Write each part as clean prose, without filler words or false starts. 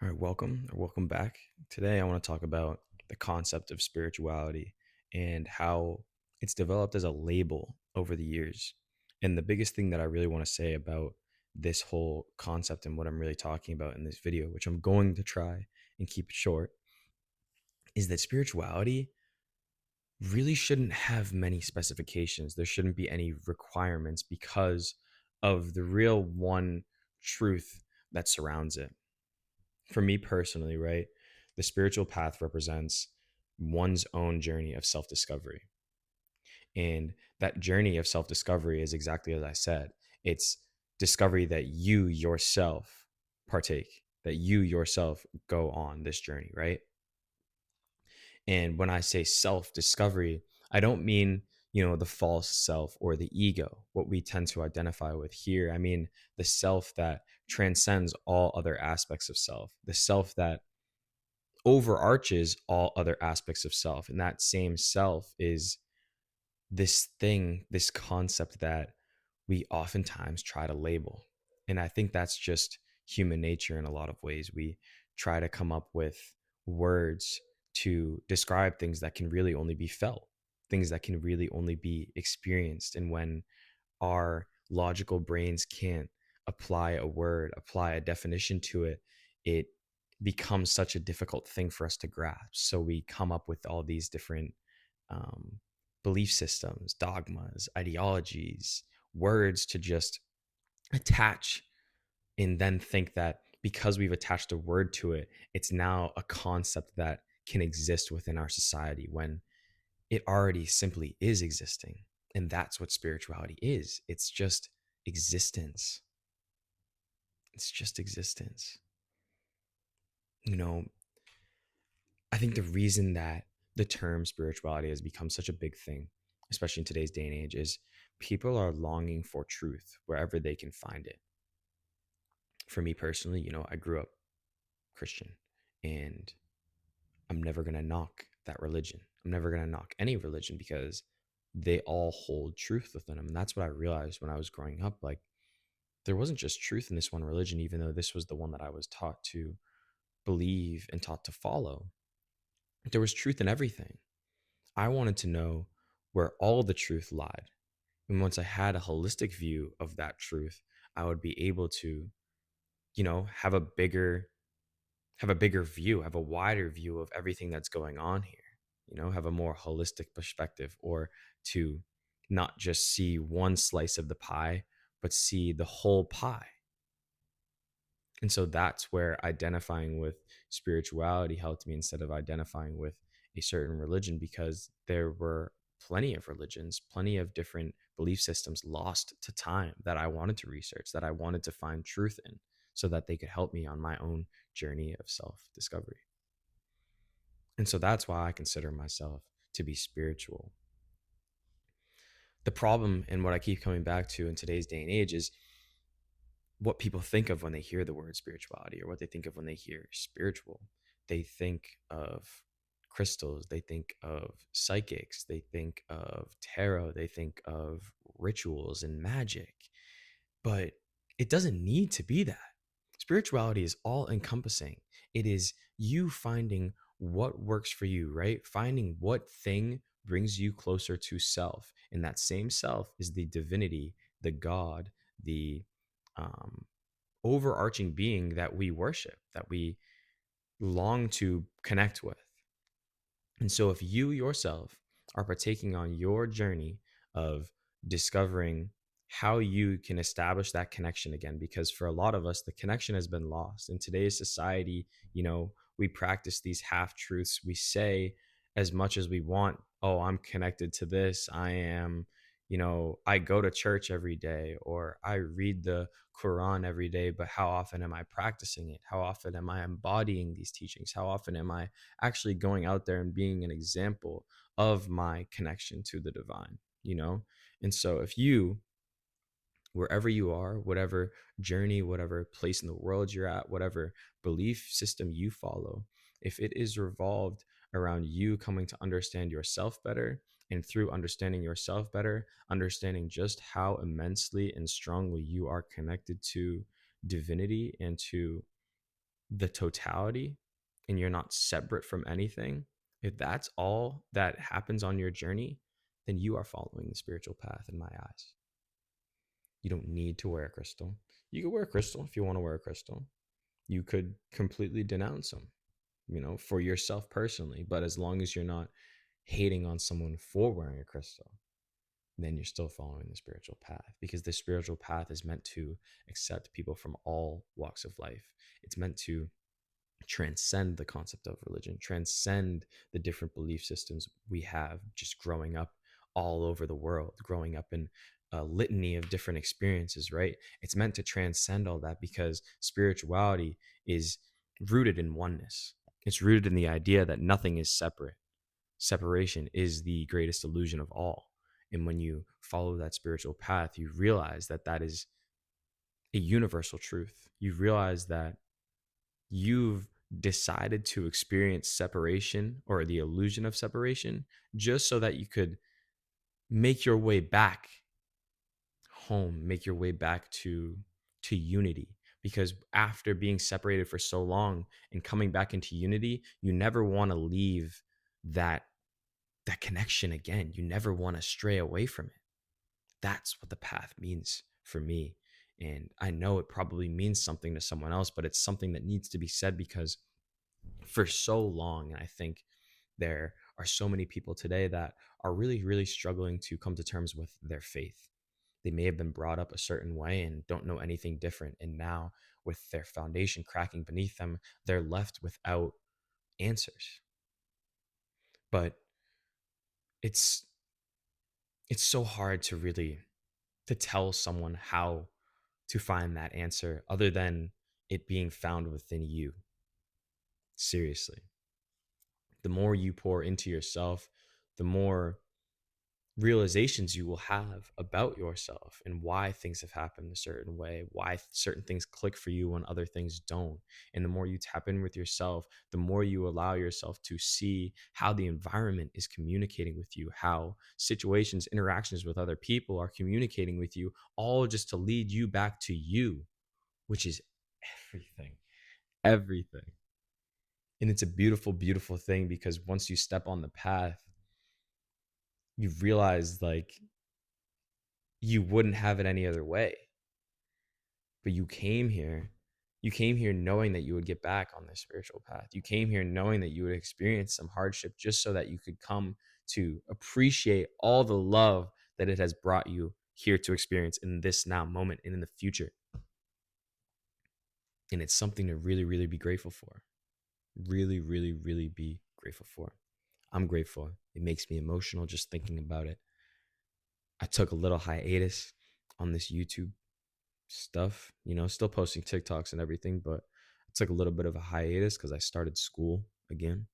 All right, welcome back. Today, I want to talk about the concept of spirituality and how it's developed as a label over the years. And the biggest thing that I really want to say about this whole concept and what I'm really talking about in this video, which I'm going to try and keep it short, is that spirituality really shouldn't have many specifications. There shouldn't be any requirements because of the real one truth that surrounds it. For me personally, right, the spiritual path represents one's own journey of self discovery. And that journey of self discovery is exactly as I said, it's discovery that you yourself partake, that you yourself go on this journey, right? And when I say self discovery, I don't mean, the false self or the ego, what we tend to identify with here. I mean, the self that transcends all other aspects of self, the self that overarches all other aspects of self. And that same self is this thing, this concept that we oftentimes try to label. And I think that's just human nature in a lot of ways. We try to come up with words to describe things that can really only be felt, things that can really only be experienced. And when our logical brains can't apply a word, apply a definition to it, it becomes such a difficult thing for us to grasp. So we come up with all these different um, belief systems, dogmas, ideologies, words to just attach and then think that because we've attached a word to it, it's now a concept that can exist within our society when it already simply is existing. And that's what spirituality is. It's just existence. It's just existence. You know, I think the reason that the term spirituality has become such a big thing, especially in today's day and age, is people are longing for truth wherever they can find it. For me personally, I grew up Christian and I'm never going to knock that religion. I'm never going to knock any religion because they all hold truth within them. And that's what I realized when I was growing up. Like, there wasn't just truth in this one religion, even though this was the one that I was taught to believe and taught to follow. There was truth in everything. I wanted to know where all the truth lied. And once I had a holistic view of that truth, I would be able to, have a bigger view, have a wider view of everything that's going on here, have a more holistic perspective, or to not just see one slice of the pie, but see the whole pie. And so that's where identifying with spirituality helped me instead of identifying with a certain religion, because there were plenty of religions, plenty of different belief systems lost to time that I wanted to research, that I wanted to find truth in, so that they could help me on my own journey of self discovery. And so that's why I consider myself to be spiritual. The problem, and what I keep coming back to in today's day and age, is what people think of when they hear the word spirituality, or what they think of when they hear spiritual. They think of crystals, they think of psychics, they think of tarot, they think of rituals and magic. But it doesn't need to be that. Spirituality is all encompassing. It is you finding what works for you, right? Finding what thing brings you closer to self. And that same self is the divinity, the God, the um, overarching being that we worship, that we long to connect with. And so, if you yourself are partaking on your journey of discovering how you can establish that connection again, because for a lot of us, the connection has been lost. In today's society, we practice these half truths. We say as much as we want, oh, I'm connected to this. I go to church every day, or I read the Quran every day, but how often am I practicing it? How often am I embodying these teachings? How often am I actually going out there and being an example of my connection to the divine, And so if you, wherever you are, whatever journey, whatever place in the world you're at, whatever belief system you follow, if it is revolved around you coming to understand yourself better, and through understanding yourself better, understanding just how immensely and strongly you are connected to divinity and to the totality and you're not separate from anything, if that's all that happens on your journey, then you are following the spiritual path in my eyes. You don't need to wear a crystal. You could wear a crystal if you want to wear a crystal. You could completely denounce them, for yourself personally. But as long as you're not hating on someone for wearing a crystal, then you're still following the spiritual path, because the spiritual path is meant to accept people from all walks of life. It's meant to transcend the concept of religion, transcend the different belief systems we have just growing up all over the world, growing up in a litany of different experiences, right? It's meant to transcend all that because spirituality is rooted in oneness. It's rooted in the idea that nothing is separate. Separation is the greatest illusion of all. And when you follow that spiritual path, you realize that that is a universal truth. You realize that you've decided to experience separation or the illusion of separation just so that you could make your way back home, make your way back to unity. Because after being separated for so long and coming back into unity, you never want to leave that that connection again. You never want to stray away from it. That's what the path means for me. And I know it probably means something to someone else, but it's something that needs to be said because for so long, I think there are so many people today that are really, really struggling to come to terms with their faith. They may have been brought up a certain way and don't know anything different. And now, with their foundation cracking beneath them, they're left without answers. But it's it's so hard to really to tell someone how to find that answer other than it being found within you. Seriously. The more you pour into yourself, the more realizations you will have about yourself and why things have happened a certain way, why certain things click for you when other things don't. And the more you tap in with yourself, the more you allow yourself to see how the environment is communicating with you, how situations, interactions with other people are communicating with you, all just to lead you back to you, which is everything. Everything. And it's a beautiful, beautiful thing because once you step on the path, you realize like you wouldn't have it any other way. But you came here knowing that you would get back on this spiritual path. You came here knowing that you would experience some hardship just so that you could come to appreciate all the love that it has brought you here to experience in this now moment and in the future. And it's something to really, really be grateful for. Really, really, really be grateful for. I'm grateful. It makes me emotional just thinking about it. I took a little hiatus on this YouTube stuff, still posting TikToks and everything, but I took a little bit of a hiatus because I started school again,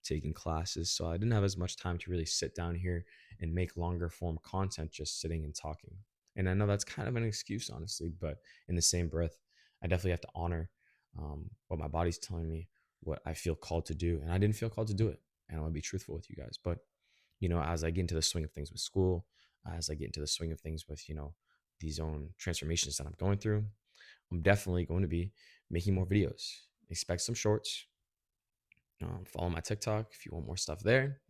taking classes. So I didn't have as much time to really sit down here and make longer form content just sitting and talking. And I know that's kind of an excuse, honestly, but in the same breath, I definitely have to honor what my body's telling me, what I feel called to do. And I didn't feel called to do it. And I want to be truthful with you guys. But, as I get into the swing of things with school, as I get into the swing of things with, these own transformations that I'm going through, I'm definitely going to be making more videos. Expect some shorts. Follow my TikTok if you want more stuff there.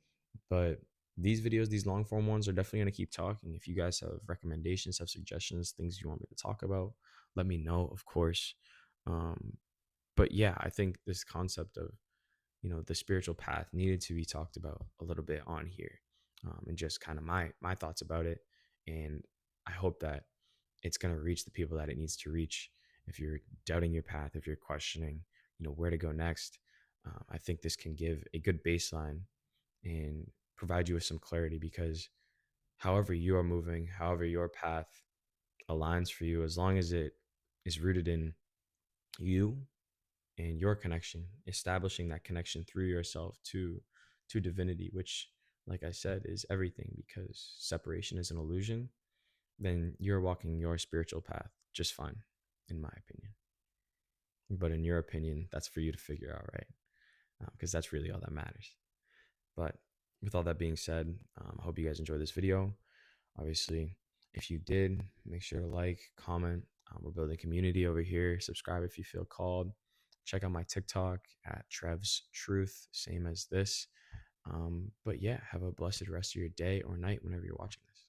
But these videos, these long form ones, are definitely going to keep talking. If you guys have recommendations, have suggestions, things you want me to talk about, let me know, of course. Um, but yeah, I think this concept of the spiritual path needed to be talked about a little bit on here, and just kind of my thoughts about it. And I hope that it's going to reach the people that it needs to reach. If you're doubting your path, if you're questioning, where to go next, I think this can give a good baseline and provide you with some clarity, because however you are moving, however your path aligns for you, as long as it is rooted in you and your connection, establishing that connection through yourself to divinity, which, like I said, is everything, because separation is an illusion, then you're walking your spiritual path just fine, in my opinion. But in your opinion, that's for you to figure out, right? Because that's really all that matters. But with all that being said, I hope you guys enjoyed this video. Obviously, if you did, make sure to like, comment. We're building community over here. Subscribe if you feel called. Check out my TikTok at Trev's Truth, same as this. But yeah, have a blessed rest of your day or night whenever you're watching this.